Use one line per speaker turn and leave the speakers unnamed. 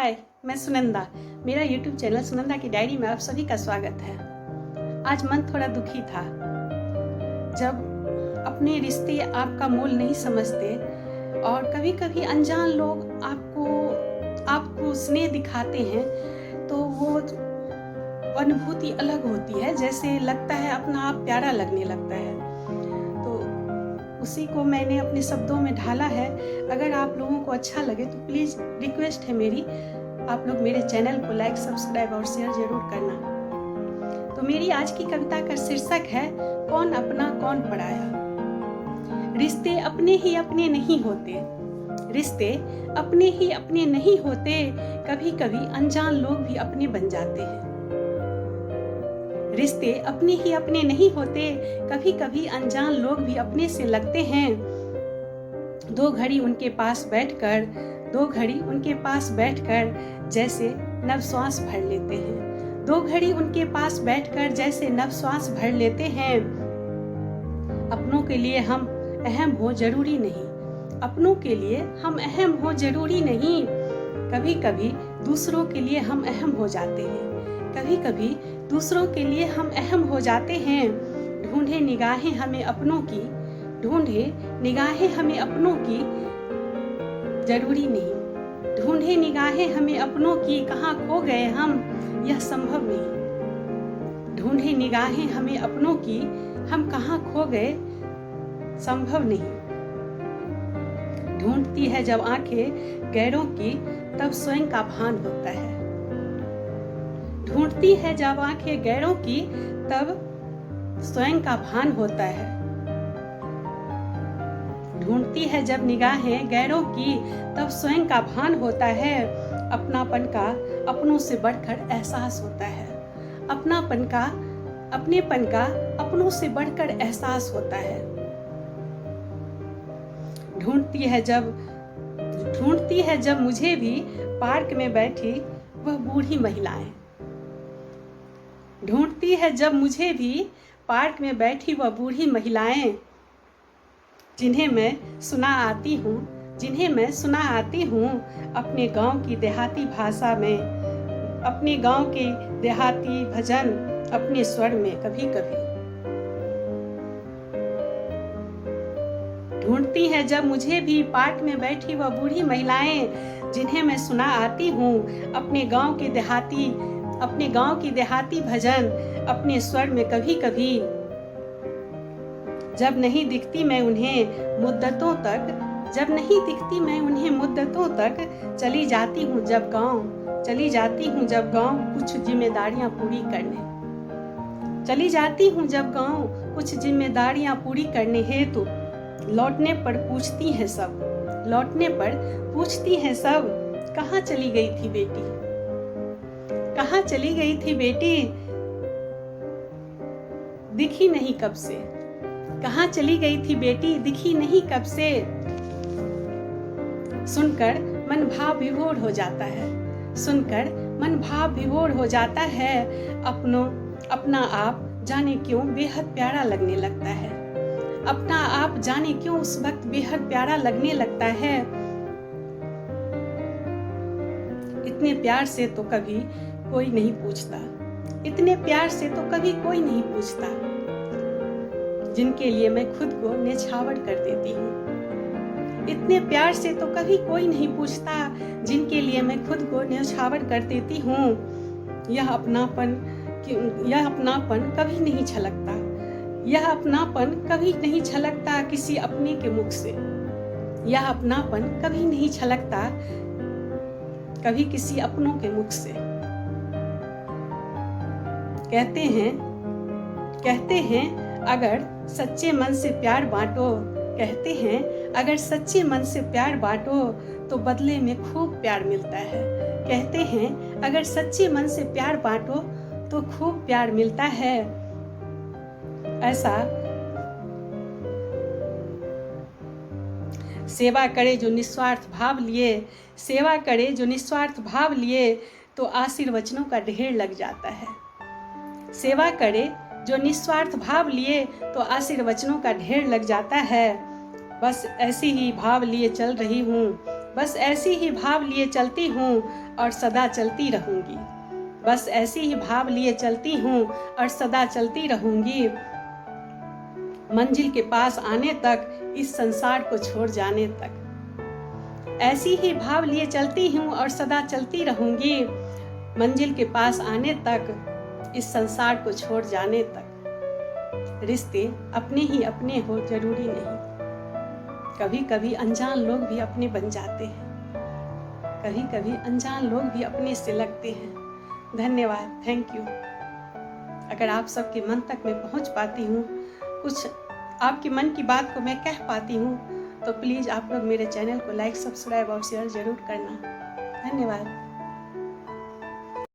हाय, मैं सुनंदा। मेरा YouTube channel Sunanda की डायरी में आप सभी का स्वागत है। आज मन थोड़ा दुखी था जब अपने रिश्ते आपका मोल नहीं समझते और कभी कभी अनजान लोग आपको स्नेह दिखाते हैं तो वो अनुभूति अलग होती है। जैसे लगता है अपना आप प्यारा लगने लगता है। तो उसी को मैंने अपने शब्दों में ढाला है। अगर आप लोगों को अच्छा लगे तो प्लीज़ रिक्वेस्ट है मेरी, आप लोग मेरे चैनल को लाइक, सब्सक्राइब और शेयर जरूर करना। तो मेरी आज की कविता का शीर्षक है कौन अपना कौन पराया। रिश्ते अपने ही अपने नहीं होते, रिश्ते अपने ही अपने नहीं होते, कभी कभी अनजान लोग भी अपने बन जाते हैं। रिश्ते अपने ही अपने नहीं होते, कभी कभी अनजान लोग भी अपने से लगते हैं। दो घड़ी उनके पास बैठकर जैसे नव श्वास भर लेते हैं। दो घड़ी उनके पास बैठकर जैसे नव श्वास भर लेते हैं। अपनों के लिए हम अहम हो जरूरी नहीं, अपनों के लिए हम अहम हो जरूरी नहीं, कभी कभी दूसरों के लिए हम अहम हो जाते हैं। कभी कभी दूसरों के लिए हम अहम हो जाते हैं। ढूंढे निगाहें हमें अपनों की, ढूंढे निगाहें हमें अपनों की जरूरी नहीं, ढूंढे निगाहें हमें अपनों की, कहाँ खो गए हम यह संभव नहीं। ढूंढे निगाहें हमें अपनों की, हम कहाँ खो गए संभव नहीं। ढूंढती है जब आंखें गैरों की तब स्वयं का भान होता है। ढूंढती है जब आंखें गैरों की तब स्वयं का भान होता है। ढूंढती है जब निगाहें गैरों की तब स्वयं का भान होता है। अपनापन का अपनों से बढ़कर एहसास होता है। अपनापन का अपनेपन का अपनों से बढ़कर एहसास होता है। ढूंढती है जब मुझे भी पार्क में बैठी वह बूढ़ी महिलाएं। ढूंढती है जब मुझे भी पार्क में बैठी वह बूढ़ी महिलाएं, जिन्हें मैं सुना आती हूँ अपने गांव की देहाती भाषा में, अपने गांव के देहाती भजन अपने स्वर में कभी कभी। ढूंढती है जब मुझे भी पार्क में बैठी वह बूढ़ी महिलाएं, जिन्हें मैं सुना आती हूँ अपने गांव की देहाती भजन अपने स्वर में कभी कभी। जब नहीं दिखती मैं उन्हें मुद्दतों तक, चली जाती हूँ जब गांव कुछ जिम्मेदारियां पूरी करने हेतु लौटने पर पूछती हैं सब कहाँ चली गई थी बेटी, दिखी नहीं कब से, कहाँ चली गई थी बेटी, दिखी नहीं कब से। सुनकर मन भाव विभोर हो जाता है, अपना आप जाने क्यों बेहद प्यारा लगने लगता है। अपना आप जाने क्यों उस वक्त बेहद प्यारा लगने लगता है। इतने प्यार से तो कभी कोई नहीं पूछता, जिनके लिए मैं खुद को न्यौछावर कर देती हूँ। इतने प्यार से तो कभी कोई नहीं पूछता, जिनके लिए मैं खुद को न्यौछावर कर देती हूँ। यह अपनापन कभी नहीं छलकता, यह अपनापन कभी नहीं छलकता किसी अपने के मुख से। यह अपनापन कभी नहीं छलकता कभी किसी अपनों के मुख से। कहते हैं अगर सच्चे मन से प्यार बांटो, तो बदले में खूब प्यार मिलता है। कहते हैं अगर सच्चे मन से प्यार बांटो तो खूब प्यार मिलता है। ऐसा सेवा करे जो निस्वार्थ भाव लिए, तो आशीर्वचनों का ढेर लग जाता है। सेवा करे जो निस्वार्थ भाव लिए तो आशीर्वचनों का ढेर लग जाता है। बस ऐसे ही भाव लिए चल रही हूँ, बस ऐसी ही भाव लिए चलती हूँ और सदा चलती रहूँगी। बस ऐसी ही भाव लिए चलती हूँ और सदा चलती रहूँगी। मंजिल के पास आने तक, इस संसार को छोड़ जाने तक। ऐसी ही भाव लिए चलती हूँ और सदा चलती रहूँगी। मंजिल के पास आने तक, इस संसार को छोड़ जाने तक। रिश्ते अपने ही अपने हो जरूरी नहीं। कभी कभी अनजान लोग भी अपने बन जाते हैं। कभी कभी अनजान लोग भी अपने से लगते हैं। धन्यवाद, थैंक यू। अगर आप सबके मन तक मैं पहुंच पाती हूँ, कुछ आपके मन की बात को मैं कह पाती हूँ, तो प्लीज़ आप लोग मेरे चैनल को लाइक, सब्सक्राइब और शेयर ज़रूर करना। धन्यवाद।